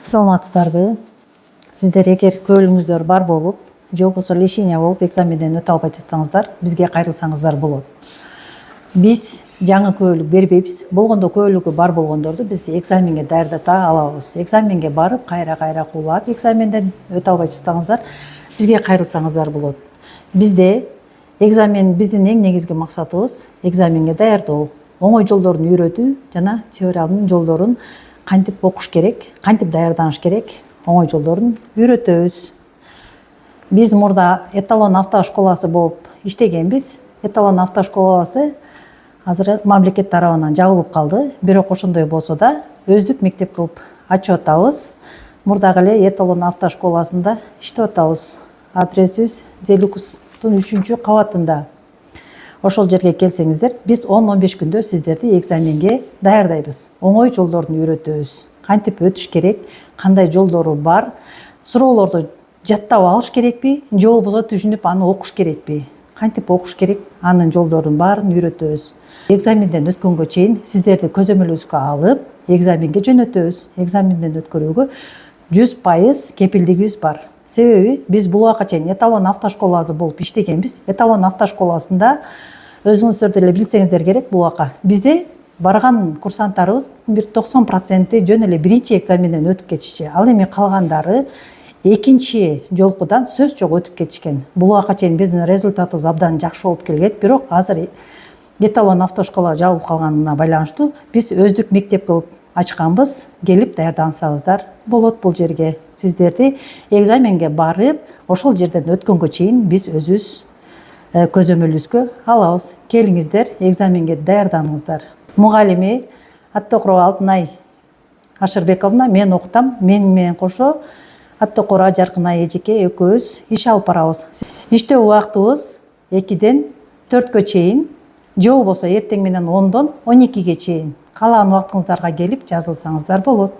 Саламатсыздарбы? Сиздер эгер көңүлүңүздөр бар болуп, же болбосо лишение болуп экзаменден өтө албай жатсаңыздар, бизге кайрылсаңыздар болот. Биз жаңы күбөлүк бербейбиз. Болгондо күбөлүгү бар болгондорду биз экзаменге даярдата алабыз. Экзаменге барып, кайра куулап, экзаменден өтө албай жатсаңыздар, бизге кайрылсаңыздар болот. Бизде экзамен биздин эң негизги максатыбыз экзаменге даярдоо, оңой жолдорун үйрөтүү жана теориянын жолдорун кантип окуш керек, кантип даярданыш керек, оңой жолдорун үйрөтөбүз. Биз мурда Эталон автошколасы болуп иштегенбиз. Эталон автошколасы азыр мамлекет тарабынан жабылып калды. Бирок ошондой болсо да өздүк мектеп кылып ачып атабыз. Мурдагы эле Эталон автошколасында иштеп атабыз. Адресибиз Делюкстун 3-кабатында. Ошол жерге келсеңиздер, биз 10-15 күндө сиздерди экзаменге даярдайбыз. Оңой жолдорун үйрөтөбүз. Кантип өтүш керек, кандай жолдору бар, суроолорду жаттап алыш керекпи, же болбосо түшүнүп аны окуш керекпи? Кантип окуш керек, анын жолдорунун баарын үйрөтөбүз. Экзаменден өткөнгө чейин сиздерди көзөмөлүбүзгө алып, экзаменге жөнөтөбүз. Экзаменден өткөрүүгө 100% кепилдигибиз бар. Себеби биз бул убакка чейин Эталон автошколасы болуп иштегенбиз. Эталон автошколасында өзүңүздөр деле билсеңиздер керек, бул убакка бизде барган курсанттарыбыз бир 90% жөн эле биринчи экзаменден өтүп кетишчи. Ал эми калгандары экинчи жолкудан сөз жок өтүп кетишкен. Бул убакка чейин биздин результатыбыз абдан жакшы болуп келген, бирок азыр Эталон автошкола жабылып калганына байланыштуу биз өздүк мектеп кылып ачканбыз. Келип даярдансаңыздар болот бул жерге. Сиздерди экзаменге барып, ошол жерден өткөнгө чейин биз өзүбүз көзөмөлүбүзгө алабыз. Келиңиздер, экзаменге даярданыңыздар. Мугалими Аттокорова Алтынай Ашырбековна мен окутам. Мен менен кошо Аттокорова Жаркынай эжеке экөөбүз иш алып барабыз. Иштөө убактыбыз 2-ден 4-кө чейин, же болбосо эртең менен 10-дон 12-ге чейин. Каалаган убактыңыздарга келип жазылсаңыздар болот.